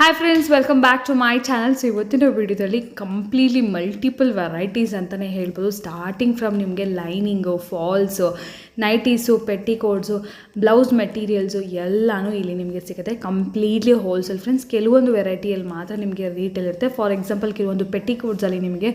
Hi friends, welcome back to my channel. So ಇವತ್ತಿನ ವಿಡಿಯೋದಲ್ಲಿ completely multiple varieties ಅಂತಲೇ ಹೇಳ್ಬೋದು. ಸ್ಟಾರ್ಟಿಂಗ್ ಫ್ರಮ್ ನಿಮಗೆ lining, falls, nighties, petticoats, blouse materials ಎಲ್ಲನೂ ಇಲ್ಲಿ ನಿಮಗೆ ಸಿಗುತ್ತೆ. Completely wholesale friends. ಕೆಲವೊಂದು ವೆರೈಟಿಯಲ್ಲಿ ಮಾತ್ರ ನಿಮಗೆ ರೀಟೇಲ್ ಇರುತ್ತೆ. ಫಾರ್ ಎಕ್ಸಾಂಪಲ್ ಕೆಲವೊಂದು ಪೆಟ್ಟಿಕೋಟ್ಸಲ್ಲಿ ನಿಮಗೆ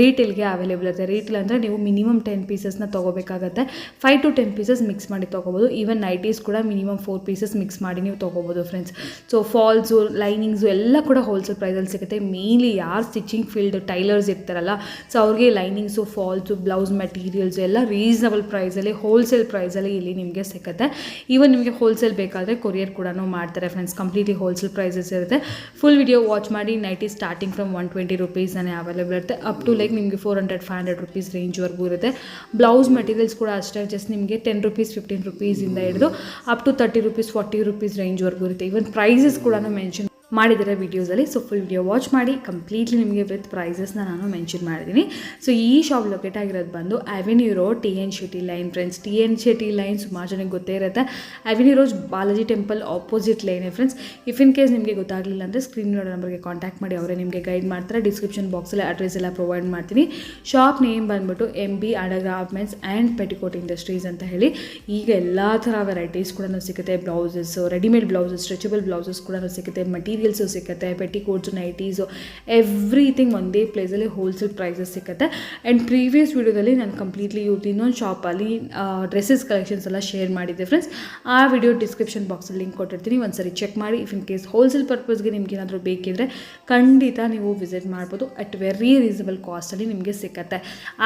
ರೀಟೇಲ್ಗೆ ಅವೈಲೇಬಲ್ ಇರುತ್ತೆ. ರೀಟೇಲ್ ಅಂದರೆ ನೀವು ಮಿನಿಮಮ್ 10 ಪೀಸಸ್ನ ತೊಗೋಬೇಕಾಗತ್ತೆ. 5 to 10 ಪೀಸಸ್ ಮಿಕ್ಸ್ ಮಾಡಿ ತೊಗೋಬೋದು. ಈವನ್ ನೈಟೀಸ್ ಕೂಡ ಮಿನಿಮಮ್ 4 ಪೀಸಸ್ ಮಿಕ್ಸ್ ಮಾಡಿ ನೀವು ತೊಗೋಬೋದು ಫ್ರೆಂಡ್ಸ್. ಸೊ ಫಾಲ್ಸು, ಲೈನಿಂಗ್ಸು ಎಲ್ಲ ಕೂಡ ಹೋಲ್ಸೇಲ್ ಪ್ರೈಸಲ್ಲಿ ಸಿಗುತ್ತೆ. ಮೇನ್ಲಿ ಯಾರು ಸ್ಟಿಚಿಂಗ್ ಫೀಲ್ಡ್ ಟೈಲರ್ಸ್ ಇರ್ತಾರಲ್ಲ, ಸೊ ಅವ್ರಿಗೆ ಲೈನಿಂಗ್ಸು, ಫಾಲ್ಸು, ಬ್ಲೌಸ್ ಮೆಟೀರಿಯಲ್ಸು ಎಲ್ಲ ರೀಸನಬಲ್ ಪ್ರೈಸಲ್ಲಿ, ಹೋಲ್ಸೇಲ್ ಪ್ರೈಸಲ್ಲಿ ಇಲ್ಲಿ ನಿಮಗೆ ಸಿಗುತ್ತೆ. ಈವನ್ ನಿಮಗೆ ಹೋಲ್ಸೇಲ್ ಬೇಕಾದರೆ ಕೊರಿಯರ್ ಕೂಡ ಮಾಡ್ತಾರೆ ಫ್ರೆಂಡ್ಸ್. ಕಂಪ್ಲೀಟ್ಲಿ ಹೋಲ್ಸೇಲ್ ಪ್ರೈಸಸ್ ಇರುತ್ತೆ. ಫುಲ್ ವಿಡಿಯೋ ವಾಚ್ ಮಾಡಿ. ನೈಟಿ ಸ್ಟಾರ್ಟಿಂಗ್ ಫ್ರಮ್ 120 ರುಪೀಸೇ ಅವೈಲೇಬಲ್ ಇರುತ್ತೆ. ಅಪ್ ಟು ಲೈಕ್ ನಿಮಗೆ 400-500 ರುಪೀಸ್ ರೇಂಜ್ವರೆಗೂ ಇರುತ್ತೆ. ಬ್ಲೌಸ್ ಮೆಟೀರಿಯಲ್ಸ್ ಕೂಡ ಅಷ್ಟೇ, ಜಸ್ಟ್ ನಿಮಗೆ 10 ರುಪೀಸ್ 15 ರುಪೀಸಿಂದ ಹಿಡಿದು ಅಪ್ ಟು 30 ರುಪೀಸ್ 40 ರುಪೀಸ್ ರೇಂಜ್ವರೆಗೂ ಇರುತ್ತೆ. ಈವನ್ ಪ್ರೈಸಸ್ ಕೂಡ ಮೆನ್ಷನ್ ಮಾಡಿದ್ದಾರೆ ವಿಡಿಯೋಸಲ್ಲಿ. ಸೊ ಫುಲ್ ವಿಡಿಯೋ ವಾಚ್ ಮಾಡಿ. ಕಂಪ್ಲೀಟ್ಲಿ ನಿಮಗೆ ವಿತ್ ಪ್ರೈಸಸ್ನ ನಾನು ಮೆನ್ಷನ್ ಮಾಡಿದ್ದೀನಿ. ಸೊ ಈ ಶಾಪ್ ಲೊಕೇಟ್ ಆಗಿರೋದು ಬಂದು avenue road, TN Shetty lane friends. TN Shetty lane ಸುಮಾರು ಜನಕ್ಕೆ ಗೊತ್ತೇ ಇರುತ್ತೆ. Avenue road Balaji temple opposite ಲೈನೇ ಫ್ರೆಂಡ್ಸ್. ಇಫ್ ಇನ್ ಕೇಸ್ ನಿಮಗೆ ಗೊತ್ತಾಗಲಿಲ್ಲ ಅಂದರೆ ಸ್ಕ್ರೀನ್ ನೋಡೋ ನಂಬರ್ಗೆ ಕಾಂಟ್ಯಾಕ್ಟ್ ಮಾಡಿ, ಅವರೇ ನಿಮಗೆ ಗೈಡ್ ಮಾಡ್ತಾರೆ. ಡಿಸ್ಕ್ರಿಪ್ಷನ್ ಬಾಕ್ಸಲ್ಲಿ ಅಡ್ರೆಸ್ ಎಲ್ಲ ಪ್ರೊವೈಡ್ ಮಾಡ್ತೀನಿ. ಶಾಪ್ ನೇಮ್ ಬಂದುಬಿಟ್ಟು MB undergarments and petticoat industries ಅಂತ ಹೇಳಿ. ಈಗ ಎಲ್ಲ ಥರ ವೆರೈಟೀಸ್ ಕೂಡ ಸಿಗುತ್ತೆ. Blouses, readymade blouses, stretchable blouses ಕೂಡ ಸಿಗುತ್ತೆ. ಮಟೀರಿಯಲ್ಸು ಸಿಗುತ್ತೆ, ಪೆಟಿಕೋಟ್ಸು, ನೈಟೀಸು, ಎವ್ರಿಥಿಂಗ್ ಒಂದೇ ಪ್ಲೇಸಲ್ಲಿ ಹೋಲ್ಸೇಲ್ ಪ್ರೈಸಸ್ ಸಿಗುತ್ತೆ. ಆ್ಯಂಡ್ ಪ್ರೀವಿಯಸ್ ವೀಡಿಯೋದಲ್ಲಿ ನಾನು ಕಂಪ್ಲೀಟ್ಲಿ ಇನ್ನೊಂದು ಶಾಪಲ್ಲಿ ಡ್ರೆಸ್ಸಸ್ ಕಲೆಕ್ಷನ್ಸ್ ಎಲ್ಲ ಶೇರ್ ಮಾಡಿದ್ದೆ ಫ್ರೆಂಡ್ಸ್. ಆ ವಿಡಿಯೋ ಡಿಸ್ಕ್ರಿಪ್ಷನ್ ಬಾಕ್ಸಲ್ಲಿ ಲಿಂಕ್ ಕೊಟ್ಟಿರ್ತೀನಿ, ಒಂದ್ಸರಿ ಚೆಕ್ ಮಾಡಿ. ಇಫ್ ಇನ್ ಕೇಸ್ ಹೋಲ್ಸೇಲ್ ಪರ್ಪಸ್ಗೆ ನಿಮ್ಗೆ ಏನಾದರೂ ಬೇಕಿದ್ರೆ ಖಂಡಿತ ನೀವು ವಿಸಿಟ್ ಮಾಡ್ಬೋದು. ಅಟ್ ವೆರಿ ರೀಸನಬಲ್ ಕಾಸ್ಟಲ್ಲಿ ನಿಮಗೆ ಸಿಗುತ್ತೆ.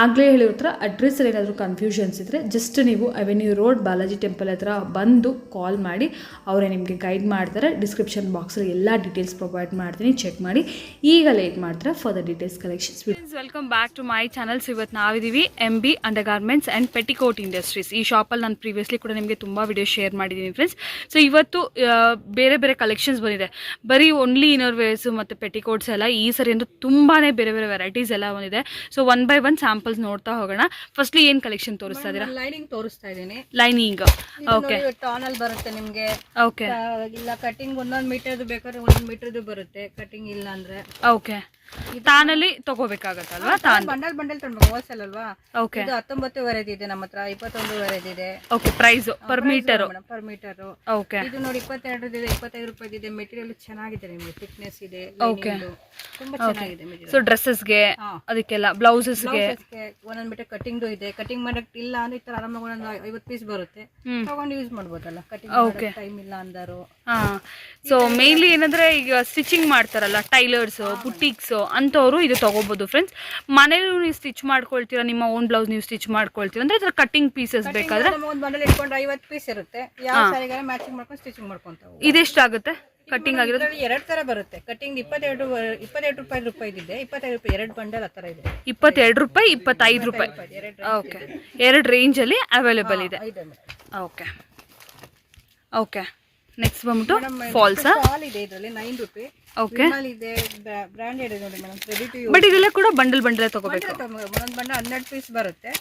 ಆಗಲೇ ಹೇಳಿರೋ ಥರ ಅಡ್ರೆಸ್ಸಲ್ಲಿ ಏನಾದರೂ ಕನ್ಫ್ಯೂಷನ್ಸ್ ಇದ್ದರೆ ಜಸ್ಟ್ ನೀವು ಅವೆನ್ಯೂ ರೋಡ್ ಬಾಲಾಜಿ ಟೆಂಪಲ್ ಹತ್ರ ಬಂದು ಕಾಲ್ ಮಾಡಿ, ಅವರೇ ನಿಮಗೆ ಗೈಡ್ ಮಾಡ್ತಾರೆ. ಡಿಸ್ಕ್ರಿಪ್ಷನ್ ಬಾಕ್ಸಲ್ಲಿ ಎಲ್ಲ ಡೀಟೇಲ್ಸ್ ಪ್ರೊವೈಡ್ ಮಾಡ್ತೀನಿ, ಚೆಕ್ ಮಾಡಿ. ಈಗ ಲೇಟ್ ಮಾಡ್ತಾರೆ further details collections. Welcome back to my channels. ಇವತ್ತು ನಾವಿದ್ದೀವಿ MB undergarments and petticoat industries. ಈ ಶಾಪಲ್ಲಿ ನಾನು ಪ್ರೀವಿಯಸ್ಲಿ ಕೂಡ ನಿಮಗೆ ತುಂಬ ವಿಡಿಯೋ ಶೇರ್ ಮಾಡಿದ್ದೀನಿ ಫ್ರೆಂಡ್ಸ್. ಸೊ ಇವತ್ತು ಬೇರೆ ಬೇರೆ ಕಲೆಕ್ಷನ್ಸ್ ಬಂದಿದೆ. ಬರೀ ಓನ್ಲಿ ಇನ್ನರ್ ವೇರ್ಸು ಮತ್ತು ಪೆಟಿಕೋಟ್ಸ್ ಎಲ್ಲ ಈ ಸರಿ ಅಂತೂ ತುಂಬಾ ಬೇರೆ ಬೇರೆ ವೆರೈಟೀಸ್ ಎಲ್ಲ ಬಂದಿದೆ. ಸೊ 1 by 1 ಸ್ಯಾಂಪಲ್ಸ್ ನೋಡ್ತಾ ಹೋಗೋಣ. ಫಸ್ಟ್ಲಿ ಏನು ಕಲೆಕ್ಷನ್ ತೋರಿಸ್ತಾ ಇದ್ದೀರಾ? ಲೈನಿಂಗ್ ತೋರಿಸ್ತಾ ಇದ್ದೀನಿ. ಲೈನಿಂಗ್ ಓಕೆ, ಟಾನಲ್ ಬರುತ್ತೆ ನಿಮಗೆ. ಓಕೆ, ಇಲ್ಲ ಕಟಿಂಗ್ 1 ಮೀಟರ್ದು ಬೇಕಾದ್ರೆ 1 ಮೀಟರ್ದು ಬರುತ್ತೆ. ಕಟಿಂಗ್ ಇಲ್ಲ ಅಂದ್ರೆ ಓಕೆ, ತಾನಲ್ಲಿ ತಗೋಬೇಕಾಗತ್ತಲ್ವಾ? ಬಂಡಲ್ ತಗೊಳ್ಬೇಕು, ಹೋಲ್ಸೇಲ್ ಅಲ್ವಾ? ಓಕೆ, ಇದು 19 ವೆರೈಟಿ ಇದೆ ನಮ್ಮ ಹತ್ರ, 21 ವೆರೈಟಿ ಇದೆ. Okay, price per meter? Per meter. Okay, ಇದು ನೋಡಿ 22 ಇದೆ, 25 ರೂಪಾಯಿ ಇದೆ. ಮೆಟೀರಿಯಲ್ ಚೆನ್ನಾಗಿದೆ, ನಿಮಗೆ ಥಿಕ್ನೆಸ್ ಇದೆ. ಓಕೆ, ತುಂಬಾ ಚೆನ್ನಾಗಿದೆ ಮೆಟೀರಿಯಲ್. ಸೊ ಡ್ರೆಸ್ಸಸ್ಗೆ ಅದಕ್ಕೆಲ್ಲ, ಬ್ಲೌಸಸ್ಗೆ 1 ಮೀಟರ್ ಕಟಿಂಗ್ ಇದೆ. ಕಟಿಂಗ್ ಮಾಡಕ್ ಇಲ್ಲ ಅಂದ್ರೆ ಈ ತರ ಆರಾಮಾಗಿ ಒಂದು 50 ಪೀಸ್ ಬರುತ್ತೆ, ತಗೊಂಡು ಯೂಸ್ ಮಾಡ್ಬೋದಲ್ಲ. ಕಟಿಂಗ್ ಟೈಮ್ ಇಲ್ಲ ಅಂದರು. ಸೊ ಮೇನ್ಲಿ ಏನಂದ್ರೆ ಈಗ ಸ್ಟಿಚಿಂಗ್ ಮಾಡ್ತಾರಲ್ಲ ಟೈಲರ್ಸ್, ಬುಟೀಕ್ಸ್ ಅಂತವರು ಇದು ತಗೋಬಹುದು ಫ್ರೆಂಡ್ಸ್. ಮನೇಲಿ ನೀವು ಸ್ಟಿಚ್ ಮಾಡ್ಕೊಳ್ತೀರಾ, ನಿಮ್ಮ ಓನ್ ಬ್ಲೌಸ್ ನೀವು ಸ್ಟಿಚ್ ಮಾಡ್ಕೊಳ್ತೀರಾ ಅಂದ್ರೆ ಅದ್ರ ಕಟಿಂಗ್ ಪೀಸಸ್ ಬೇಕಾದ್ರೆ ಒಂದು ಬಂಡಲ್ ಇಟ್ಕೊಂಡು 50 ಪೀಸ್ ಇರುತ್ತೆ. ಯಾವ ಸಾರಿಗಾರ ಮ್ಯಾಚಿಂಗ್ ಮಾಡ್ಕೊಂಡು ಸ್ಟಿಚಿಂಗ್ ಮಾಡ್ಕೊಂತಾವು. ಇದೆಷ್ಟಾಗುತ್ತೆ ಕಟಿಂಗ್ ಆಗಿರೋದು? 2 ತರ ಬರುತ್ತೆ ಕಟಿಂಗ್. 22 ರೂಪಾಯಿ ಇದೆ, 25 ರೂಪಾಯಿ 2 ಬಂಡಲ್ ಆ ತರ ಇದೆ. 22 ರೂಪಾಯಿ 25 ರೂಪಾಯಿ. ಓಕೆ, 2 ರೇಂಜ್ ಅಲ್ಲಿ ಅವೈಲೇಬಲ್ ಇದೆ. Okay, okay. ನೆಕ್ಸ್ಟ್ ಬಂದ್ಬಿಟ್ಟು ಫಾಲ್ಸ್ ಇದೆ. ಇದರಲ್ಲಿ 9 ರೂಪಾಯಿ. ಓಕೆ, ಇದೆ ಬ್ರಾಂಡೆಡ್ ಇದೆ ನೋಡಿ madam, ready to use. But ಇದೆಲ್ಲ ಕೂಡ ಬಂಡಲ್ ತಗೋಬೇಕು. ಒಂದೊಂದು ಬಂಡಲ್ 12 ಪೀಸ್ ಬರುತ್ತೆ.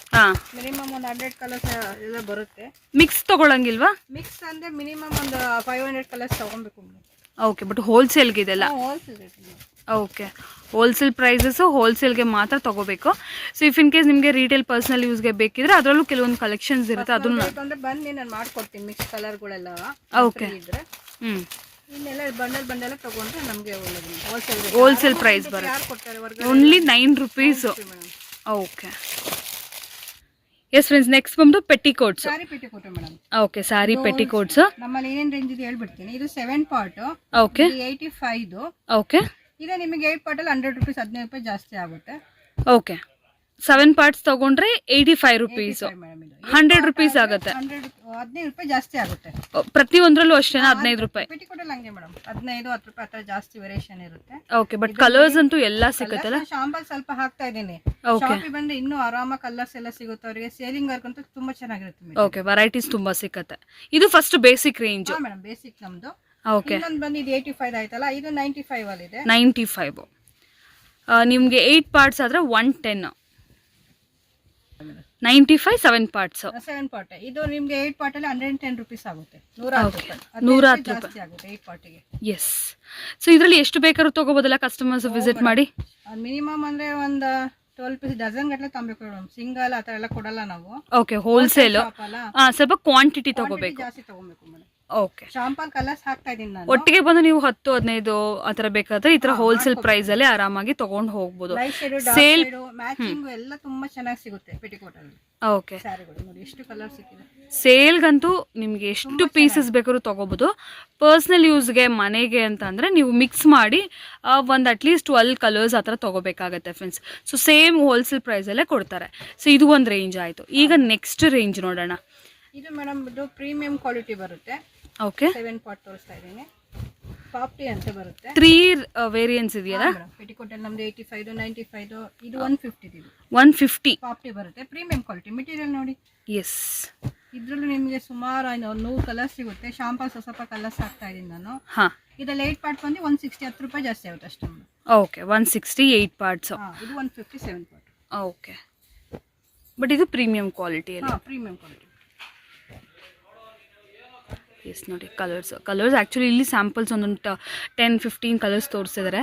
ಮಿನಿಮಮ್ ಒಂದು 100 ಕಲರ್ಸ್ ಎಲ್ಲ ಬರುತ್ತೆ. ಮಿಕ್ಸ್ ತಗೊಳಂಗಿಲ್ವಾ? ಮಿಕ್ಸ್ ಅಂದ್ರೆ ಮಿನಿಮಮ್ ಒಂದು 500 ಕಲರ್ಸ್ ತಗೊಬೇಕು. ಓಕೆ, ಬಟ್ ಹೋಲ್ಸೇಲ್ಗೆ ಇದೆಲ್ಲ? ಹೋಲ್ಸೇಲ್. ಓಕೆ, ಹೋಲ್ಸೇಲ್ ಪ್ರೈಸಸ್ ಹೋಲ್ಸೇಲ್ಗೆ ಮಾತ್ರ ತಗೋಬೇಕು. ಸೊ ಇಫ್ ಇನ್ ಕೇಸ್ ನಿಮಗೆ ರಿಟೇಲ್ ಪರ್ಸನಲ್ ಯೂಸ್ಗೆ ಬೇಕಿದ್ರೆ ಅದರಲ್ಲೂ ಕೆಲವೊಂದು ಕಲೆಕ್ಷನ್ಸ್ ಇರುತ್ತೆ, ಅದನ್ನ ಬನ್ನಿ ನಾನು ಮಾಡ್ಕೊಡ್ತೀನಿ. ಮಿಕ್ಸ್ ಕಲರ್ಗಳೆಲ್ಲ ಓಕೆ, ಇನ್ನೆಲ್ಲ ಬಂಡಲ್ ತಗೊಂಡ್ರೆ ನಮಗೆ ಹೋಲ್ಸೇಲ್ ಪ್ರೈಸ್ ಬರುತ್ತೆ. Only 9 rupees. Okay, S friends. Next ಬಂದು ಪೆಟಿಕೋಟ್ಸ್. ಸಾರಿ ಪೆಟಿಕೋಟ್ ಮೇಡಮ್. ಓಕೆ, ಸಾರಿ ಪೆಟಿಕೋಟ್ಸ್ ನಮ್ಮಲ್ಲಿ ಏನೇನು ರೇಂಜ್ ಇದೆ ಹೇಳ್ಬಿಡ್ತೀನಿ. ಇದು 7 ಪಾರ್ಟ್. ಓಕೆ, 85. ಓಕೆ, ಇದೆ ನಿಮಗೆ 8 ಪಾರ್ಟಲ್ಲಿ 100 ರೂಪೀಸ್, 15 ರೂಪಾಯಿ ಜಾಸ್ತಿ ಆಗುತ್ತೆ. ಓಕೆ, 7 ಪಾರ್ಟ್ಸ್ ತಗೊಂಡ್ರೆ 85 ರೂಪೀಸ್, 100 ರೂಪೀಸ್ ಆಗುತ್ತೆ. 15 ರೂಪಾಯಿ ಜಾಸ್ತಿ ಆಗುತ್ತೆ ಪ್ರತಿಯೊಂದರಲ್ಲೂ ಅಷ್ಟೇನಾ? 15 ರೂಪಾಯಿ. ಪೆಟಿಕೋಟಲ್ಲಿ ಹಂಗೆ ಮೇಡಮ್, 15 10 ರೂಪಾಯಿ ಆ ಜಾಸ್ತಿ ವೇರಿಯೇಷನ್ ಇರುತ್ತೆ. ಓಕೆ, ಬಟ್ ಕಲರ್ಸ್ ಅಂತೂ ಎಲ್ಲ ಸಿಗುತ್ತಲ್ಲ? ಶಾಂಪಲ್ ಸ್ವಲ್ಪ ಹಾಕ್ತಾ ಇದ್ದೀನಿ. ಶಾಪಿಗೆ ಬಂದ್ರೆ ಇನ್ನೂ ಆರಾಮಾಗಿ ಕಲರ್ಸ್ ಎಲ್ಲ ಸಿಗುತ್ತೆ ಅವರಿಗೆ. ಸೇಲಿಂಗ್ ವರ್ಕ್ ಅಂತೂ ತುಂಬಾ ಚೆನ್ನಾಗಿರುತ್ತೆ. ಓಕೆ, ವೆರೈಟೀಸ್ ತುಂಬಾ ಸಿಗುತ್ತೆ. ಇದು first basic range madam, basic ನಮ್ದು. ಓಕೆ, ಇನ್ನೊಂದು ಬಂದು ಇದು 85 ಆಯ್ತಲ್ಲ, ಇದು 95 ಅಲ್ಲಿ ಇದೆ. 95 ನಿಮಗೆ 8 ಪಾರ್ಟ್ಸ್ ಆದ್ರೆ 110. 95 7 ಪಾರ್ಟ್ಸ್. 7 ಪಾರ್ಟ್. ಇದು ನಿಮ್ಗೆ 8 ಪಾರ್ಟ್ ಅಲ್ಲಿ 110 rupees ಆಗುತ್ತೆ. 110 ರೂಪಾಯಿ. 110 ಜಾಸ್ತಿ ಆಗುತ್ತೆ 8 ಪಾರ್ಟಿಗೆ. ಎಸ್. ಸೊ ಇದರಲ್ಲಿ ಎಷ್ಟು ಬೇಕಾದ್ರೂ ತಗೋಬೋದಲ್ಲ ಕಸ್ಟಮರ್ಸ್ ವಿಸಿಟ್ ಮಾಡಿ? ಮಿನಿಮಮ್ ಅಂದ್ರೆ ಒಂದು 12 ಪೀಸ್ ಡಜನ್ ಗಟ್ಟಲೆ ತಗೋಬೇಕು ಮೇಡಮ್. ಸಿಂಗಲ್ ಆ ಥರ ಎಲ್ಲ ಕೊಡಲ್ಲ ನಾವು. Okay, wholesale. ಸ್ವಲ್ಪ ಕ್ವಾಂಟಿಟಿ ತಗೋಬೇಕು. ಜಾಸ್ತಿ ತಗೋಬೇಕು ಮೇಡಮ್. ಓಕೆ. ಶಾಂಪಲ್ ಕಲರ್ಸ್ ಹಾಕ್ತಾ ಇದೀನಿ ನಾನು. ಒಟ್ಟಿಗೆ ಬಂದು ನೀವು 10 15 ಆ ಥರ ಬೇಕಾದ್ರೆ ಈ ಥರ ಹೋಲ್ಸೇಲ್ ಪ್ರೈಸ್ ಅಲ್ಲಿ ಆರಾಮಾಗಿ ತಗೊಂಡು ಹೋಗ್ಬೋದು. ಸೇಲ್ ಮ್ಯಾಚಿಂಗ್ ಎಲ್ಲ ತುಂಬಾ ಚೆನ್ನಾಗಿ ಸಿಗುತ್ತೆ ಪೆಟಿಕೋಟ್ ಅಲ್ಲಿ. ಓಕೆ. ಸ್ಯಾರಿಗಳು ನೋಡಿ ಎಷ್ಟು ಕಲರ್ ಸಿಕ್ಕಿದೆ. ಸೇಲ್ಗಂತೂ ನಿಮ್ಗೆ ಎಷ್ಟು ಪೀಸಸ್ ಬೇಕಾದ್ರೂ ತಗೋಬೋದು. ಪರ್ಸ್ನಲ್ ಯೂಸ್ಗೆ ಮನೆಗೆ ಅಂತ ಅಂದರೆ ನೀವು ಮಿಕ್ಸ್ ಮಾಡಿ ಒಂದು ಅಟ್ಲೀಸ್ಟ್ 12 ಕಲರ್ಸ್ ಆ ಥರ ತೊಗೋಬೇಕಾಗತ್ತೆ ಫ್ರೆಂಡ್ಸ್. ಸೊ ಸೇಮ್ ಹೋಲ್ಸೇಲ್ ಪ್ರೈಸಲ್ಲೇ ಕೊಡ್ತಾರೆ. ಸೊ ಇದು ಒಂದು ರೇಂಜ್ ಆಯಿತು. ಈಗ ನೆಕ್ಸ್ಟ್ ರೇಂಜ್ ನೋಡೋಣ. ಇದು ಮೇಡಮ್ ಇದು ಪ್ರೀಮಿಯಂ ಕ್ವಾಲಿಟಿ ಬರುತ್ತೆ. ಓಕೆ. 7 ಪಾರ್ಟ್ ತೋರಿಸ್ತಾ ಇದ್ದೀನಿ. ಪಾಪ್ಟಿ ಅಂತ ಬರುತ್ತೆ. 3 ವೇರಿಯಂಟ್ಸ್ ಇದೆಯಲ್ಲ ಪೆಟಿಕೋಟ್ ಅಲ್ಲಿ ನಮ್ದು 85 95 ಇದು 150 ಇದು 150 ಪಾಪ್ಟಿ ಬರುತ್ತೆ. ಪ್ರೀಮಿಯಂ ಕ್ವಾಲಿಟಿ ಮೆಟೀರಿಯಲ್ ನೋಡಿ. ಎಸ್. ಇದ್ರಲ್ಲೂ ನಿಮಗೆ ಸುಮಾರು 100 ಕಲರ್ಸ್ ಸಿಗುತ್ತೆ. ಶಾಂಪಲ್ ಸ್ವಲ್ಪ ಕಲರ್ಸ್ ಹಾಕ್ತಾ ಇದ್ದೀನಿ ನಾನು. ಹಾಂ. ಇದರಲ್ಲಿ 8 ಪಾರ್ಟ್ ಬಂದು 160 10 ರೂಪಾಯಿ ಜಾಸ್ತಿ ಆಗುತ್ತೆ ಅಷ್ಟೇ. ಓಕೆ. 160 8 ಪಾರ್ಟ್ಸ್. ಇದು 150 7 ಪಾರ್ಟ್. ಓಕೆ. ಬಟ್ ಇದು ಪ್ರೀಮಿಯಂ ಕ್ವಾಲಿಟಿಯಲ್ಲಿ. Premium quality. ಎಸ್ ನೋಡಿ ಕಲರ್ಸ್ ಆ್ಯಕ್ಚುಲಿ ಇಲ್ಲಿ ಸ್ಯಾಂಪಲ್ಸ್ ಒಂದೊಂದು 10-15 ಕಲರ್ಸ್ ತೋರಿಸಿದ್ದಾರೆ.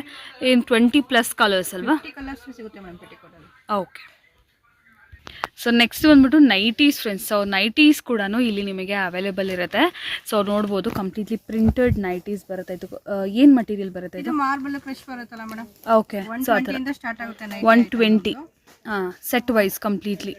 ಏನು 20+ ಕಲರ್ಸ್ ಅಲ್ವಾ? 50 ಕಲರ್ಸ್ ಸಿಗುತ್ತೆ ಮೇಡಮ್ ಪೆಟಿಕೋಟಲ್ಲಿ. ಓಕೆ. ಸೊ ನೆಕ್ಸ್ಟ್ ಬಂದ್ಬಿಟ್ಟು ನೈಟೀಸ್ ಫ್ರೆಂಡ್ಸ್. ಸೊ ನೈಟೀಸ್ ಕೂಡ ಇಲ್ಲಿ ನಿಮಗೆ ಅವೈಲೇಬಲ್ ಇರುತ್ತೆ. ಸೊ ನೋಡ್ಬೋದು ಕಂಪ್ಲೀಟ್ಲಿ ಪ್ರಿಂಟೆಡ್ ನೈಟೀಸ್ ಬರುತ್ತೆ. ಇದು ಏನು ಮಟೀರಿಯಲ್ ಬರುತ್ತೆ? ಇದು ಮಾರ್ಬಲ್ ಕ್ರಶ್ ಬರುತ್ತಲ್ಲ ಮೇಡಮ್. ಓಕೆ. ಸೊ ಆ ಥರ ಸ್ಟಾರ್ಟ್ ಆಗುತ್ತೆ 120 ಸೆಟ್ ವೈಸ್ ಕಂಪ್ಲೀಟ್ಲಿ.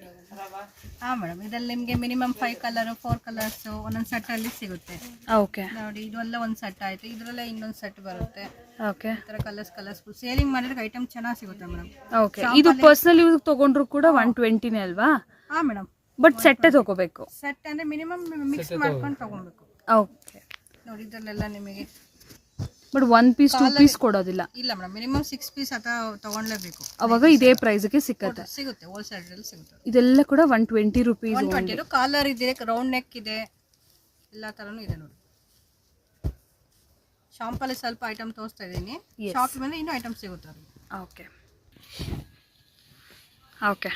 ಹಾಂ ಮೇಡಮ್. ಇದರಲ್ಲಿ ನಿಮಗೆ ಮಿನಿಮಮ್ 5 ಕಲರ್ 4 ಕಲರ್ಸ್ ಒಂದೊಂದು ಸೆಟ್ ಅಲ್ಲಿ ಸಿಗುತ್ತೆ. ಓಕೆ. ನೋಡಿ ಇದೆಲ್ಲ ಒಂದು ಸೆಟ್ ಆಯ್ತು. ಇದರಲ್ಲೇ ಇನ್ನೊಂದು ಸೆಟ್ ಬರುತ್ತೆ. ಓಕೆ. ಈ ಥರ ಕಲರ್ಸ್ ಸೇಲಿಂಗ್ ಮಾಡಿದ್ರೆ ಐಟಮ್ ಚೆನ್ನಾಗಿ ಸಿಗುತ್ತೆ ಮೇಡಮ್. ಓಕೆ. ಇದು ಪರ್ಸನಲ್ ಯೂಸ್ ತಗೊಂಡ್ರು ಕೂಡ 120ನೇ ಅಲ್ವಾ? ಹಾಂ ಮೇಡಮ್. ಬಟ್ ಸೆಟ್ಟೇ ತಗೋಬೇಕು. ಸೆಟ್ ಅಂದ್ರೆ ಮಿನಿಮಮ್ ಮಿಕ್ಸ್ ಮಾಡ್ಕೊಂಡು ತಗೊಬೇಕು. ಓಕೆ. ನೋಡಿ ಇದರಲ್ಲೆಲ್ಲ ನಿಮಗೆ ಬಟ್ 1 ಪೀಸ್ 2 ಪೀಸ್ ಕೊಡೋದಿಲ್ಲ. ಇಲ್ಲ ಮೇಡಮ್. ಮಿನಿಮಮ್ 6 ಪೀಸ್ ಅಥವಾ ತಗೊಳ್ಳೇಬೇಕು. ಅವಾಗ ಇದೇ ಪ್ರೈಸ್ಗೆ ಸಿಗುತ್ತೆ. ಹೋಲ್ಸೇಲ್ ಅಲ್ಲಿ ಸಿಗುತ್ತೆ. ಇದೆಲ್ಲ ಕೂಡ 120 ರೂಪೀಸ್. 120 ಕಾಲರ್ ಇದೆ, ರೌಂಡ್ ನೆಕ್ ಇದೆ, ಎಲ್ಲ ತರನು ಇದೆ ನೋಡಿ. ಶಾಂಪಲ್ ಸ್ವಲ್ಪ ಐಟಮ್ ತೋರಿಸ್ತಾ ಇದ್ದೀನಿ. ಶಾಪ್ ಮೇಲೆ ಇನ್ನೂ ಐಟಮ್ ಸಿಗುತ್ತೆ ಅವ್ರಿಗೆ. Okay. Okay.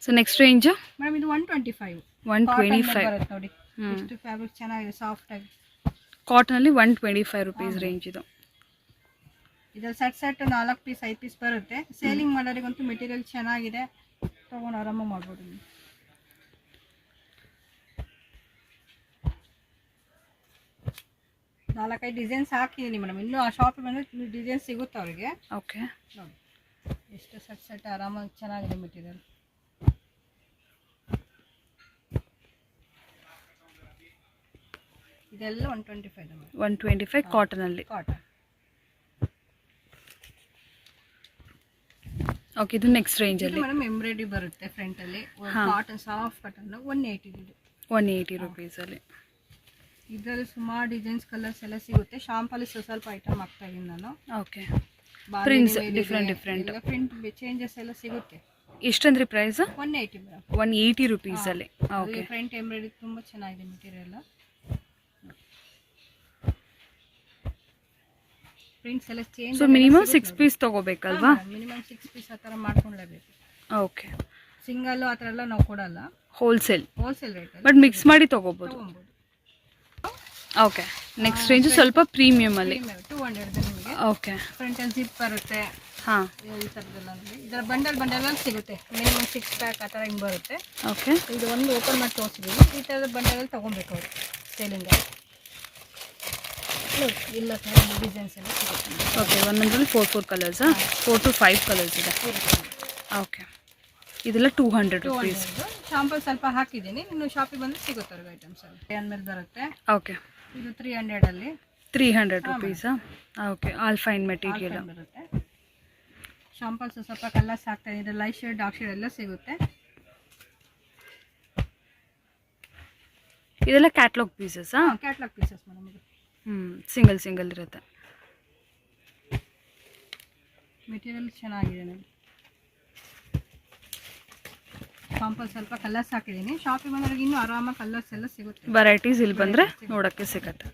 So next range madam ಇದು 125 ಬರುತ್ತೆ ನೋಡಿ. ಎಷ್ಟು ಫ್ಯಾಬ್ರಿಕ್ ಚೆನ್ನಾಗಿದೆ, ಸಾಫ್ಟ್ ಆಗಿ. ಕಾಟನ್ ಅಲ್ಲಿ 125 ರೂಪೀಸ್ ರೇಂಜ್ ಇದು. ಇದ್ರಲ್ಲಿ ಸೆಟ್ 4 ಪೀಸ್ 5 ಪೀಸ್ ಬರುತ್ತೆ. ಸೇಲಿಂಗ್ ಮಾಡೋರಿಗಂತೂ ಮೆಟೀರಿಯಲ್ ಚೆನ್ನಾಗಿದೆ, ತಗೊಂಡು ಆರಾಮ ಮಾಡ್ಬೋದು. 4-5 ಡಿಸೈನ್ಸ್ ಹಾಕಿದ್ದೀನಿ ಮೇಡಮ್. ಇನ್ನೂ ಆ ಶಾಪಿಗೆ ಬಂದರೆ ಡಿಸೈನ್ ಸಿಗುತ್ತೆ ಅವ್ರಿಗೆ. ಓಕೆ. ನೋಡಿ ಎಷ್ಟು ಸೆಟ್ ಆರಾಮಾಗಿ ಚೆನ್ನಾಗಿದೆ ಮೆಟೀರಿಯಲ್. ಇದೆಲ್ಲ 125 ಕಾಟನ್ ಅಲ್ಲಿ. ಓಕೆ. ಇದು ನೆಕ್ಸ್ಟ್ ರೇಂಜ್ ಅಲ್ಲಿ ಮೇಡಮ್ ಎಂಬ್ರಾಯ್ಡ್ರಿ ಬರುತ್ತೆ ಫ್ರಂಟ್ ಅಲ್ಲಿ. ಕಾಟನ್ ಸಾಫ್ಟ್ ಕಾಟನ್ 180 ಇದು 180 ರೂಪೀಸ್ ಅಲ್ಲಿ. ಇದರಲ್ಲಿ ಸುಮಾರು ಡಿಸೈನ್ಸ್ ಕಲರ್ಸ್ ಎಲ್ಲ ಸಿಗುತ್ತೆ. ಶಾಂಪಲ್ಲಿ ಸ್ವಲ್ಪ ಐಟಮ್ ಹಾಕ್ತಾ ಇದ್ದೀನಿ ನಾನು. Okay. Prints different print changes ಎಲ್ಲ ಸಿಗುತ್ತೆ. ಎಷ್ಟಂದ್ರೆ ಪ್ರೈಸ್? 180 ಮೇಡಮ್. 180 ರೂಪೀಸ್ ಅಲ್ಲಿ. ಓಕೆ. ಫ್ರಂಟ್ ಎಂಬ್ರಾಯ್ಡ್ರಿ ತುಂಬಾ ಚೆನ್ನಾಗಿದೆ ಮೆಟೀರಿಯಲ್. ಪ್ರಿಂಟ್ಸ್ ಎಲ್ಲ ಚೇಂಜ್. ಸೊ ಮಿನಿಮಮ್ 6 ಪೀಸ್ ತಗೋಬೇಕಲ್ವಾ? ಮಿನಿಮಮ್ 6 ಪೀಸ್ ಆ ಥರ ಮಾಡ್ಕೊಳ್ಳೇಬೇಕು. ಓಕೆ. ಸಿಂಗಲ್ ಆ ಥರ ಎಲ್ಲ ನಾವು ಕೊಡಲ್ಲ, ಹೋಲ್ಸೇಲ್ ರೇಟ್. ಬಟ್ ಮಿಕ್ಸ್ ಮಾಡಿ ತಗೋಬಹುದು. ಓಕೆ. ನೆಕ್ಸ್ಟ್ ರೇಂಜ್ ಸ್ವಲ್ಪ ಪ್ರೀಮಿಯಂ ಅಲ್ಲಿ 200 ನಿಮಗೆ. ಓಕೆ. ಫ್ರಂಟ್ ಅಲ್ಲಿ ಜಿಪ್ ಬರುತ್ತೆ. ಹಾಂ. ಈ ಥರದ್ದೆಲ್ಲ ನೋಡಿ. ಇದರ ಬಂಡಲ್ ಸಿಗುತ್ತೆ. ಮಿನಿಮಮ್ 6 ಪ್ಯಾಕ್ ಆ ಥರ ಹಿಂಗೆ ಬರುತ್ತೆ. ಓಕೆ. ಇದು ಒಂದು ಓಪನ್ ಮಾಡಿ ತೋರಿಸಿದ್ದೀವಿ. ಈ ಥರದ ಬಂಡಲಲ್ಲಿ ತೊಗೊಬೇಕು ಅವರು ಸೇಲಿಂಗ್. ಇಲ್ಲ ಡಿಸೈನ್ಸ್ ಎಲ್ಲ ಸಿಗುತ್ತೆ. ಓಕೆ. ಒಂದೊಂದರಲ್ಲಿ 4 ಕಲರ್ಸಾ? 4 to 5 ಕಲರ್ಸ್ ಇದೆ. ಓಕೆ. ಇದೆಲ್ಲ 200 ರೂಪೀಸ್. ಶಾಂಪಲ್ ಸ್ವಲ್ಪ ಹಾಕಿದ್ದೀನಿ. ಇನ್ನು ಶಾಪಿಗೆ ಬಂದರೆ ಸಿಗುತ್ತೆ ಅವ್ರಿಗೆ ಐಟಮ್ಸ್ ಅಲ್ಲಿ. ಮೇಲೆ ಬರುತ್ತೆ. ಓಕೆ. ಇದು 300 ಅಲ್ಲಿ 300 ರೂಪೀಸಾ? ಓಕೆ. ಆಲ್ ಫೈನ್ ಮೆಟೀರಿಯಲ್ ಬರುತ್ತೆ. ಶಾಂಪಲ್ಸ್ ಸ್ವಲ್ಪ ಕಲರ್ಸ್ ಹಾಕ್ತಾ ಇದೆ. ಲೈಟ್ ಶೇಡ್ ಡಾರ್ಕ್ ಶೇಡ್ ಎಲ್ಲ ಸಿಗುತ್ತೆ. ಇದೆಲ್ಲ ಕ್ಯಾಟ್ಲಾಗ್ ಪೀಸಸ್ಸಾ? Catalogue pieces madam. ಇದು ಸಿಂಗಲ್ ಇರುತ್ತೆ. ಮೆಟೀರಿಯಲ್ ಚೆನ್ನಾಗಿದೆ ನೋಡಿ. ಶಾಂಪಲ್ ಸ್ವಲ್ಪ ಕಲರ್ಸ್ ಹಾಕಿದ್ದೀನಿ. ಶಾಪಿಗೆ ಬಂದವ್ರಿಗೆ ಇನ್ನೂ ಆರಾಮಾಗಿ ಕಲರ್ಸ್ ಎಲ್ಲ ಸಿಗುತ್ತೆ. ವೆರೈಟೀಸ್ ಇಲ್ಲಿ ಬಂದರೆ ನೋಡೋಕ್ಕೆ ಸಿಗುತ್ತೆ.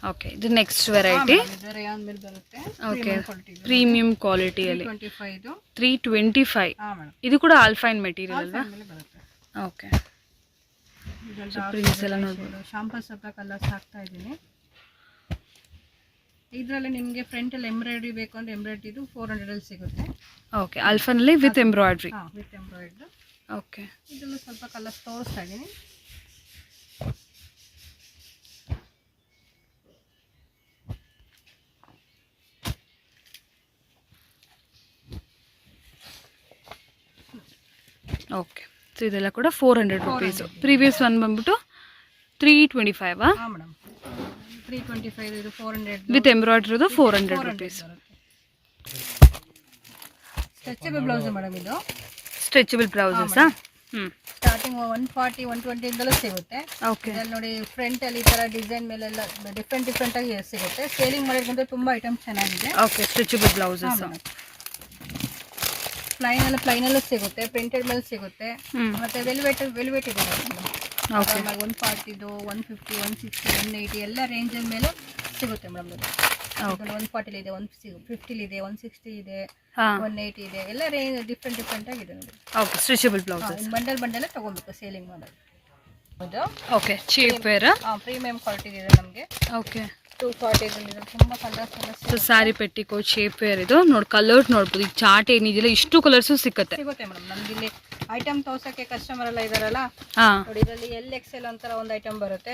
ಓಕೆ, ಇದು ನೆಕ್ಸ್ಟ್ ವೆರೈಟಿ. ಇದು ರೇಯಾನ್ ಮೇಲೆ ಬರುತ್ತೆ. ಓಕೆ, ಪ್ರೀಮಿಯಂ ಕ್ವಾಲಿಟಿಯಲ್ಲಿ 25 325. ಹಾ ಮೇಡಮ್. ಇದು ಕೂಡ ಆಲ್ಫೈನ್ ಮೆಟೀರಿಯಲ್ ಅಲ್ವಾ? ಮೇಲೆ ಬರುತ್ತೆ. ಓಕೆ, ಪ್ರಿಂಟ್ಸ್ ಎಲ್ಲ ನೋಡ್ಬೋದು. ಶಾಂಪಲ್ ಸ್ವಲ್ಪ ಕಲರ್ಸ್ ಹಾಕ್ತಾ ಇದ್ದೀನಿ. ಇದರಲ್ಲಿ ನಿಮಗೆ ಫ್ರಂಟ್ ಅಲ್ಲಿ ಎಂಬ್ರಾಯ್ಡ್ರಿ ಬೇಕು ಅಂದ್ರೆ ಎಂಬ್ರಾಯ್ಡ್ರಿ ಇದು 400 ಅಲ್ಲಿ ಸಿಗುತ್ತೆ. ಓಕೆ, ಆಲ್ಫನಲ್ಲಿ ವಿತ್ ಎಂಬ್ರಾಯ್ಡ್ರಿ. ಹಾ, ವಿತ್ ಎಂಬ್ರಾಯ್ಡ್ರಿ. ಓಕೆ, ಇದನ್ನು ಸ್ವಲ್ಪ ಕಲರ್ಸ್ ತೋರಿಸ್ತಾ ಇದ್ದೀನಿ. ಓಕೆ, ಸೊ ಇದೆಲ್ಲ ಕೂಡ 400 ರುಪೀಸ್. ಪ್ರೀವಿಯಸ್ ಒನ್ ಬಂದ್ಬಿಟ್ಟು 325. ಹಾ ಮೇಡಮ್, 325 ಇದು 400 ವಿತ್ ಎಂಬ್ರಾಯ್ಡ್ರಿದು 400 ರುಪೀಸ್. ಸ್ಟ್ರೆಚಬಲ್ ಬ್ಲೌಸ್ ಮೇಡಮ್ ಇದು. Stretchable blouses. ಸ್ಟಾರ್ಟಿಂಗ್ 140 120 ಇಂದಲೂ ಸಿಗುತ್ತೆ. ಓಕೆ, ಇದರಲ್ಲಿ ನೋಡಿ ಫ್ರಂಟ್ ಅಲ್ಲಿ ಈ ತರ ಡಿಸೈನ್ ಮೇಲೆಲ್ಲ ಡಿಫ್ರೆಂಟ್ ಆಗಿ ಸಿಗುತ್ತೆ. ಸೇಲಿಂಗ್ ಮಾಡೋದ್ರಿಂದ ತುಂಬಾ ಐಟಮ್ ಚೆನ್ನಾಗಿದೆ. Okay, stretchable blouses. ಪ್ಲೈನ್ ಅಲ್ಲೂ ಸಿಗುತ್ತೆ, ಪ್ರಿಂಟೆಡ್ ಮೇಲೆ ಸಿಗುತ್ತೆ. ಮತ್ತೆ ವೆಲ್ವೆಟ್ ಇದೆ ಓಕೆ, 140 150 160 180 ಎಲ್ಲ ರೇಂಜ್ ಮೇಲೆ ಸಿಗುತ್ತೆ ಮೇಡಮ್. ಇದು 140 ಇದೆ, 150 ಇದೆ, 160 ಇದೆ, 180 ಇದೆ, ಎಲ್ಲ ರೇಂಜ್ ಡಿಫ್ರೆಂಟ್ ಆಗಿದೆ ನೋಡಿ. Okay, stretchable blouses. ಬಂಡಲ್ ತಗೋಬೇಕು ಸೇಲಿಂಗ್ ಮಾಡೋದು. ಹೌದು. Okay, cheap wear. Premium quality ಇದೆ ನಮಗೆ. ಓಕೆ, 240 ತುಂಬಾ ಕಲರ್ಸ್ ಎಲ್ಲ so sari petticoat shape wear ಇದು ನೋಡಿ. ಕಲರ್ಸ್ ನೋಡ್ಬೋದು. ಈಗ ಚಾರ್ಟ್ ಏನಿದೆಯಲ್ಲ ಇಷ್ಟು ಕಲರ್ಸು ಸಿಗುತ್ತೆ ಮೇಡಮ್. ನಮ್ಗೆ ಇಲ್ಲಿ ಐಟಮ್ ತೋರ್ಸಕ್ಕೆ ಕಸ್ಟಮರ್ ಎಲ್ಲ ಇದಾರಲ್ಲ ನೋಡಿ. ಇದರಲ್ಲಿ LXL ಅಂತರ ಒಂದು ಐಟಮ್ ಬರುತ್ತೆ.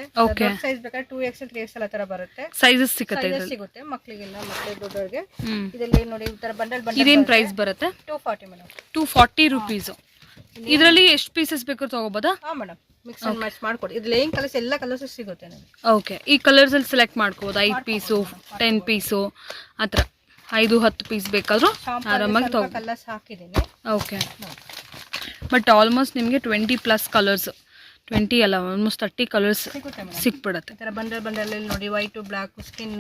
ಸೈಜ್ ಬೇಕಾದ್ರೆ 2XL 3XL ಆ ತರ ಬರುತ್ತೆ. ಸೈಜಸ್ ಸಿಗುತ್ತೆ ಮಕ್ಕಳಿಗೆಲ್ಲ ಮತ್ತೆ ದೊಡ್ಡವರಿಗೆ. ಇದರಲ್ಲಿ ನೋಡಿ ಈ ತರ ಬಂಡಲ್ ಇದೇನ್ ಪ್ರೈಸ್ ಬರುತ್ತೆ? 240 ಮೇಡಮ್. 240 ರುಪೀಸ್. ಇದರಲ್ಲಿ ಎಷ್ಟು ಪೀಸಸ್ ಬೇಕಾದ್ರೂ ತಗೋಬೋದಾ? ಹಾ ಮೇಡಮ್, ಮಿಕ್ಸ್ ಅಂಡ್ ಮ್ಯಾಚ್ ಮಾಡ್ಕೊಡಿ. ಇದು ಲೇಯಿಂಗ್ ಕಲರ್ಸ್ ಎಲ್ಲ ಕಲರ್ಸ್ ಸಿಗುತ್ತೆ ನಮಗೆ. ಓಕೆ, ಈ ಕಲರ್ಸ್ ಅಲ್ಲಿ ಸೆಲೆಕ್ಟ್ ಮಾಡ್ಕೋಬೋದು. 5 ಪೀಸು 10 ಪೀಸು ಆ ಥರ 5-10 ಪೀಸ್ ಬೇಕಾದ್ರೂ ಆರಾಮಾಗಿ ತಗೋ. ಕಲರ್ಸ್ ಹಾಕಿದ್ದೀನಿ. ಓಕೆ, ಬಟ್ ಆಲ್ಮೋಸ್ಟ್ ನಿಮಗೆ 20+ ಕಲರ್ಸ್, 20 ಅಲ್ಲ ಆಲ್ಮೋಸ್ಟ್ 30 ಕಲರ್ಸ್ ಸಿಕ್ಬಿಡುತ್ತೆ. ಈ ಥರ ಬಂಡಲ್ ನೋಡಿ, ವೈಟ್ ಬ್ಲ್ಯಾಕ್ ಸ್ಕಿನ್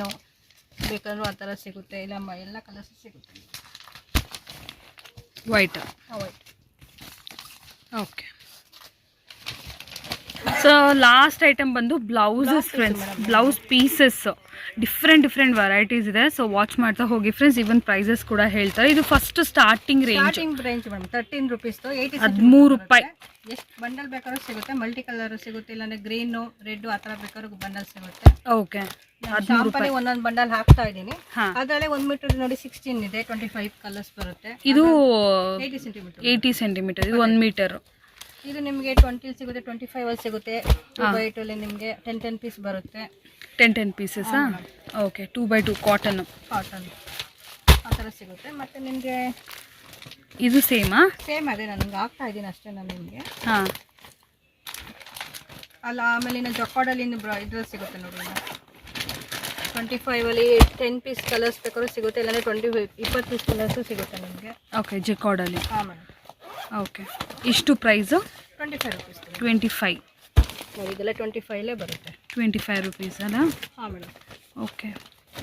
ಬೇಕಾದ್ರೂ ಆ ಥರ ಸಿಗುತ್ತೆ. ಇಲ್ಲ ಎಲ್ಲ ಕಲರ್ಸ್ ಸಿಗುತ್ತೆ. White. White. Okay, so last item ಬಂದು blouses friends. Blouse pieces different varieties ಇದೆ. ಸೊ ವಾಚ್ ಮಾಡ್ತಾ ಹೋಗಿ ಫ್ರೆಂಡ್ಸ್. ಇವನ್ ಪ್ರೈಸಸ್ ಕೂಡ ಹೇಳ್ತಾರೆ. ಇದು first starting range madam 13 rupees. 13 ರೂಪಾಯಿ. ಎಷ್ಟು ಬಂಡಲ್ ಬೇಕಾದ್ರೂ ಸಿಗುತ್ತೆ. ಮಲ್ಟಿ ಕಲರ್ ಸಿಗುತ್ತೆ, ಇಲ್ಲಾಂದ್ರೆ ಗ್ರೀನ್ ರೆಡ್ ಆ ತರ ಬೇಕಾದ್ರೂ ಬಂಡಲ್ ಸಿಗುತ್ತೆ. ಓಕೆ, ಶಾಂಪಲ್ಲಿ ಒಂದೊಂದು ಬಂಡಲ್ ಹಾಕ್ತಾ ಇದ್ದೀನಿ. ಅದರಲ್ಲೇ 1 ಮೀಟರ್ ನೋಡಿ 16 ಇದೆ, 25 ಕಲರ್ಸ್ ಬರುತ್ತೆ. ಇದು 80 ಸೆಂಟಿಮೀಟರ್. ಇದು 1 ಮೀಟರ್. ಇದು ನಿಮಗೆ 20 ಸಿಗುತ್ತೆ, 25 ಅಲ್ಲಿ ಸಿಗುತ್ತೆ. 2x2 ಅಲ್ಲಿ ನಿಮಗೆ 10 ಪೀಸ್ ಬರುತ್ತೆ. 10 ಪೀಸಸ್. ಓಕೆ, 2x2 ಕಾಟನ್ ಆ ಥರ ಸಿಗುತ್ತೆ. ಮತ್ತೆ ನಿಮಗೆ ಇದು ಸೇಮ್ ಅದೇ ನನಗೆ ಹಾಕ್ತಾ ಇದ್ದೀನಿ ಅಷ್ಟೇ ನಾನು ನಿಮಗೆ. ಹಾಂ, ಅಲ್ಲ ಆಮೇಲೆ ಇನ್ನು ಜೊಕಾಡಲ್ಲಿ ಇದ್ರಲ್ಲಿ ಸಿಗುತ್ತೆ ನೋಡಿ. 25 ಅಲ್ಲಿ 10 ಪೀಸ್ ಕಲರ್ಸ್ ಬೇಕಾದ್ರೂ ಸಿಗುತ್ತೆ, ಇಲ್ಲಾಂದರೆ 20 ಪೀಸ್ ಕಲರ್ಸು ಸಿಗುತ್ತೆ ನಿಮಗೆ. ಓಕೆ, ಜೊಕಾಡಲ್ಲಿ. ಹಾಂ ಮೇಡಮ್. ಓಕೆ, ಇಷ್ಟು ಪ್ರೈಸು 25 ರುಪೀಸ್. 25 ನೋಡಿ, ಇದೆಲ್ಲ 25ಲೇ ಬರುತ್ತೆ. 25 ರುಪೀಸ್ ಅಲ್ಲ? ಹಾಂ ಮೇಡಮ್. ಓಕೆ,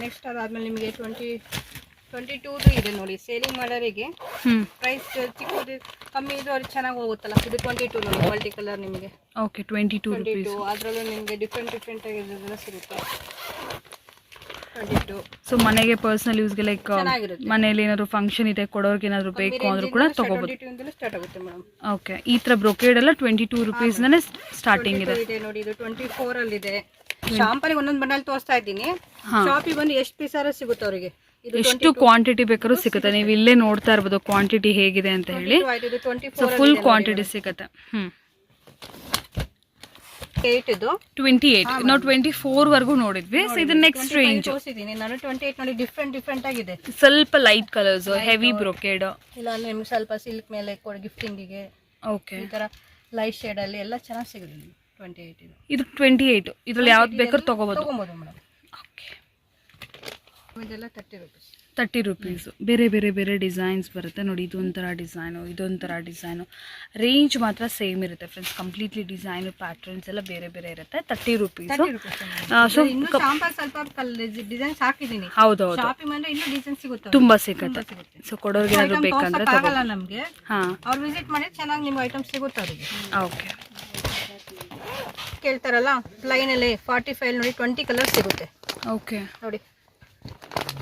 ನೆಕ್ಸ್ಟ್ ಅದಾದಮೇಲೆ ನಿಮಗೆ 22 ಇದೆ ನೋಡಿ. ಸೇಲಿಂಗ್ ಮಾಡೋರಿಗೆ ಪ್ರೈಸ್ ಚಿಕ್ಕದು ಕಮ್ಮಿ ಇದು ಅವ್ರಿಗೆ ಚೆನ್ನಾಗಿ ಹೋಗುತ್ತಲ್ಲ. ಇದು 22 ನೋಡಿ, ಮಲ್ಟಿ ಕಲರ್ ನಿಮಗೆ. Okay, 22 rupees. ಅದರಲ್ಲೂ ನಿಮಗೆ ಡಿಫ್ರೆಂಟ್ ಆಗಿರೋದೆಲ್ಲ ಸಿಗುತ್ತೆ. 22. ಸೊ ಮನೆಗೆ ಪರ್ಸನಲ್ ಯೂಸ್ಗೆ ಲೈಕ್ ಮನೇಲಿ ಏನಾದ್ರು ಫಂಕ್ಷನ್ ಇದೆ ಕೊಡೋರ್ಗೆ ಏನಾದ್ರು ಬೇಕು ಅಂದ್ರೂ ಕೂಡ ತಗೋಬಹುದು. 22 ಸ್ಟಾರ್ಟ್ ಆಗುತ್ತೆ ಮೇಡಮ್. ಓಕೆ, ಈ ತರ ಬ್ರೊಕೇಡ್ ಎಲ್ಲ 22 ರುಪೀಸ್ನೇ ಸ್ಟಾರ್ಟಿಂಗ್ ಇದೆ. ನೋಡಿ, ಇದು 24 ಅಲ್ಲಿ ಇದೆ. ಶಾಂಪಲ್ಲಿ ಒಂದೊಂದು ಬಂಡಲ್ ತೋರಿಸ್ತಾ ಇದ್ದೀನಿ. ಶಾಪಿಗೆ ಬಂದು ಎಷ್ಟು ಪೀಸ್ ಸಿಗುತ್ತೆ ಅವರಿಗೆ. ಎಷ್ಟು ಕ್ವಾಂಟಿಟಿ ಬೇಕಾದ್ರೂ ಸಿಗುತ್ತೆ. ನೀವು ಇಲ್ಲೇ ನೋಡ್ತಾ ಇರ್ಬೋದು ಕ್ವಾಂಟಿಟಿ ಹೇಗಿದೆ ಅಂತ ಹೇಳಿ. ಸೊ ಫುಲ್ ಕ್ವಾಂಟಿಟಿ ಸಿಗುತ್ತೆ. 8 ಇದು 28. ನಾವು 24 ವರೆಗೂ ನೋಡಿದ್ವಿ. ಸೊ ಇದು ನೆಕ್ಸ್ಟ್ ರೇಂಜ್. ನಾನು 28 ನೋಡಿ, ಡಿಫ್ರೆಂಟ್ ಆಗಿದೆ. ಸ್ವಲ್ಪ ಲೈಟ್ ಕಲರ್ಸ್, ಹೆವಿ ಬ್ರೊಕೇಡ್, ಇಲ್ಲ ನಿಮ್ಗೆ ಸ್ವಲ್ಪ ಸಿಲ್ಕ್ ಮೇಲೆ ಗಿಫ್ಟಿಂಗಿಗೆ. ಓಕೆ, ಈ ತರ ಲೈಟ್ ಶೇಡ್ ಅಲ್ಲಿ ಎಲ್ಲ ಚೆನ್ನಾಗಿ ಸಿಗುತ್ತೆ. 28 ಇದು 28. ಇದ್ರಲ್ಲಿ ಯಾವ್ದು ಬೇಕಾದ್ರೂ ತಗೋಬಹುದು ಮೇಡಮ್. ಓಕೆ, ಇದೆಲ್ಲ 30 ರುಪೀಸ್. 30 ರುಪೀಸ್. ಬೇರೆ ಡಿಸೈನ್ಸ್ ಬರುತ್ತೆ ನೋಡಿ. ಇದೊಂಥರ ಡಿಸೈನು, ಇದೊಂಥರ ಡಿಸೈನು. ರೇಂಜ್ ಮಾತ್ರ ಸೇಮ್ ಇರುತ್ತೆ ಫ್ರೆಂಡ್ಸ್. ಕಂಪ್ಲೀಟ್ಲಿ ಡಿಸೈನು ಪ್ಯಾಟರ್ನ್ಸ್ ಎಲ್ಲ ಬೇರೆ ಇರುತ್ತೆ. 30 ರುಪೀಸ್. ಸೊ ಸ್ವಲ್ಪ ಡಿಸೈನ್ಸ್ ಹಾಕಿದ್ದೀನಿ. ಹೌದೌದು, ಶಾಪಿಂಗ್ ಅಂದ್ರೆ ಇನ್ನೂ ಡಿಸೈನ್ ಸಿಗುತ್ತೆ, ತುಂಬಾ ಸಿಗುತ್ತೆ. ಸೊ ಕೊಡೋರ್ಗೆ ಏನಾದ್ರು ಬೇಕಂದ್ರೆ ಆಗಲ್ಲ ನಮಗೆ. ಅವ್ರು ವಿಸಿಟ್ ಮಾಡಿ ಚೆನ್ನಾಗಿ ನಿಮ್ಗೆ ಐಟಮ್ ಸಿಗುತ್ತೆ ಅವರಿಗೆ. ಓಕೆ, ಕೇಳ್ತಾರಲ್ಲ ಪ್ಲೈನ್ ಅಲ್ಲಿ 45 ನೋಡಿ 20 ಕಲರ್ ಸಿಗುತ್ತೆ. ಓಕೆ ನೋಡಿ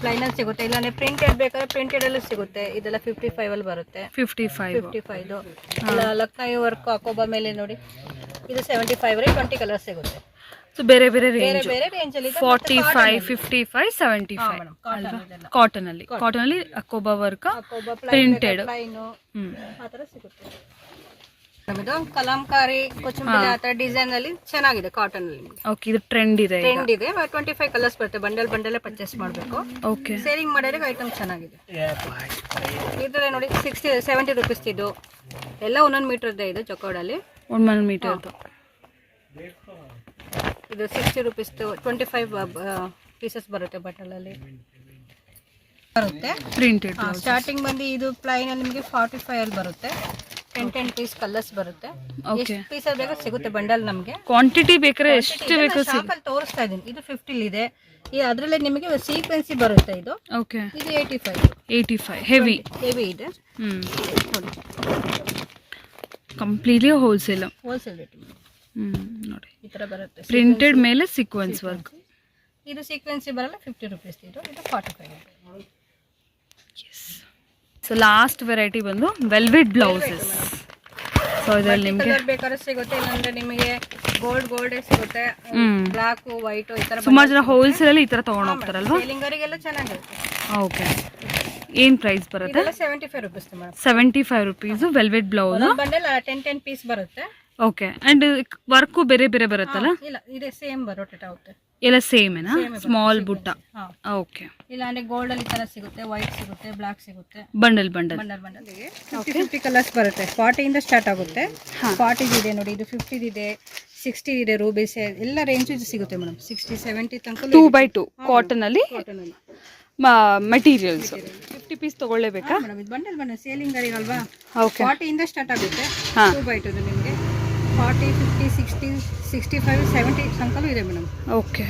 ಪ್ಲೈನಲ್ಲಿ ಸಿಗುತ್ತೆ, ಇಲ್ಲಾಂದ್ರೆ ಪ್ರಿಂಟೆಡ್ ಬೇಕಾದ್ರೆ ಪ್ರಿಂಟೆಡ್ ಅಲ್ಲೂ ಸಿಗುತ್ತೆ. ಇದೆಲ್ಲ 55 ಅಲ್ಲಿ ಬರುತ್ತೆ. 55 ಇಲ್ಲ ಲಕ್ನೈ ವರ್ಕ್ ಅಕೋಬಾ ಮೇಲೆ ನೋಡಿ ಇದು 75 ರಲ್ಲಿ 20 ಕಲರ್ ಸಿಗುತ್ತೆ. ಸೊ ಬೇರೆ ಬೇರೆ ಬೇರೆ ಬೇರೆ ರೇಂಜ್ ಅಲ್ಲಿ 45, 55, 75 ಕಾಟನ್ ಅಲ್ಲಿ ಅಕೋಬಾ ವರ್ಕ್ ಪ್ರಿಂಟೆಡ್ ಆ ತರ ಸಿಗುತ್ತೆ. ನಮ್ಮದು ಕಲಾಂಕಾರಿ ಕೊಚುಂಬರಿ ಆ ತರ ಡಿಸೈನ್ ಅಲ್ಲಿ ಚೆನ್ನಾಗಿದೆ ಕಾಟನ್ ಅಲ್ಲಿ. ಓಕೆ ಇದು ಟ್ರೆಂಡ್ ಇದೆ 25 ಕಲರ್ಸ್ ಬರುತ್ತೆ. ಬಂಡಲ್ ಪರ್ಚೇಸ್ ಮಾಡಬೇಕು. ಓಕೆ ಸೇಲಿಂಗ್ ಮಾಡಿದ್ರೆ ಐಟಮ್ ಚೆನ್ನಾಗಿದೆ. ಇದ್ರೆ ನೋಡಿ 70 ರುಪೀಸ್ ಇದು ಎಲ್ಲ 1 ಮೀಟರ್ ಇದೆ ಜಕೋಡಲ್ಲಿ 1 ಮೀಟರ್. ಇದು 60 ರುಪೀಸ್ 25 ಪೀಸಸ್ ಬರುತ್ತೆ ಬಟಲ್ ಅಲ್ಲಿ ಬರುತ್ತೆ ಪ್ರಿಂಟೆಡ್. ಸ್ಟಾರ್ಟಿಂಗ್ ಬಂದು ಇದು ಪ್ಲೈನ್ ಅಲ್ಲಿ ನಿಮಗೆ 45 ಅಲ್ಲಿ ಬರುತ್ತೆ. 10 ಪೀಸ್ ಕಲರ್ಸ್ ಬರುತ್ತೆ. ಎಷ್ಟು ಪೀಸ್ ಬೇಕಾ ಸಿಗುತ್ತೆ ಬಂಡಲ್. ನಮಗೆ ಕ್ವಾಂಟಿಟಿ ಬೇಕಾದ್ರೆ ಎಷ್ಟು ಬೇಕು ಶಾಪಲ್ಲಿ ತೋರಿಸ್ತಾ ಇದೀನಿ. ಇದು 50 ಇದೆ. ಈ ಅದರಲ್ಲಿ ನಿಮಗೆ ಸೀಕ್ವೆನ್ಸಿ ಬರುತ್ತೆ. ಇದು ಓಕೆ ಇದು 85 ಹೆವಿ ಇದೆ. ನೋಡಿ ಕಂಪ್ಲೀಟ್ಲಿ ಹೋಲ್ಸೇಲ್ ರೇಟ್ ನೋಡಿ ಈ ತರ ಬರುತ್ತೆ. ಪ್ರಿಂಟೆಡ್ ಮೇಲೆ ಸೀಕ್ವೆನ್ಸ್ ವರ್ಕ್. ಇದು ಸೀಕ್ವೆನ್ಸಿ ಬರಲ್ಲ 50 ರುಪೀಸ್. ಇದು 45. ಸೊ ಲಾಸ್ಟ್ ವೆರೈಟಿ ಬಂದು ವೆಲ್ವೆಟ್ ಬ್ಲೌಸಸ್. ಸೊ ಇದರಲ್ಲಿ ನಿಮಗೆ ಬೇಕಾದ್ರೆ ಸಿಗುತ್ತೆ, ಇಲ್ಲಾಂದ್ರೆ ನಿಮಗೆ ಗೋಲ್ಡ್ ಸಿಗುತ್ತೆ. ಬ್ಲಾಕ್ ವೈಟ್ ಈ ತರ ಸುಮಾರು ಜನ ಹೋಲ್ಸೇಲ್ ಅಲ್ಲಿ ಈ ತರ ತಗೊಂಡು ಹೋಗ್ತಾರಲ್ವಾ. ಸೇಲಿಂಗರಿಗೆಲ್ಲ ಚೆನ್ನಾಗಿರುತ್ತೆ. ಓಕೆ ಏನ್ ಪ್ರೈಸ್ ಬರುತ್ತೆ? 75 rupees madam. 75 rupees velvet blouse. Bundle 10 piece ಬರುತ್ತೆ. ಓಕೆ ಅಂಡ್ ವರ್ಕು ಬೇರೆ ಬೇರೆ ಬರುತ್ತಲ್ಲ? ಇಲ್ಲ ಇದೆ ಸೇಮ್ ರೊಟೇಟ್ ಆಗುತ್ತೆ. ಎಲ್ಲ ಸೇಮೇನಾ? ಸ್ಮಾಲ್ ಬುಟ್ಟ. ಓಕೆ ಇಲ್ಲ ಅಂದ್ರೆ ಗೋಲ್ಡ್ ಅಲ್ಲಿ ತರ ಸಿಗುತ್ತೆ, ವೈಟ್ ಸಿಗುತ್ತೆ, ಬ್ಲಾಕ್ ಸಿಗುತ್ತೆ. ಬಂಡಲ್ 50 ಕಲರ್ಸ್ ಬರುತ್ತೆ. 40 ಇಂದ ಸ್ಟಾರ್ಟ್ ಆಗುತ್ತೆ. 40 ಇದೆ ನೋಡಿ, ಇದು 50 ಇದೆ, 60 ಇದೆ, ರೂಬೀಸ್ ಎಲ್ಲ ರೇಂಜ್ ಸಿಗುತ್ತೆ ಮೇಡಮ್. 60, 70 ತನಕ 2x2 ಕಾಟನ್ ಅಲ್ಲಿ ಮೆಟೀರಿಯಲ್ಸ್. 50 ಪೀಸ್ ತಗೊಳ್ಳೇಬೇಕಾ ಮೇಡಮ್? ಇದು ಬಂಡಲ್ ಸೇಲಿಂಗ್ ಅಲ್ವಾ. ಓಕೆ 40 ಇಂದ ಸ್ಟಾರ್ಟ್ ಆಗುತ್ತೆ. 2x2 ನಿಮಗೆ 40, 50, 60, 65, 70 ತನಕ ಇದೆ ಮೇಡಮ್. ಓಕೆ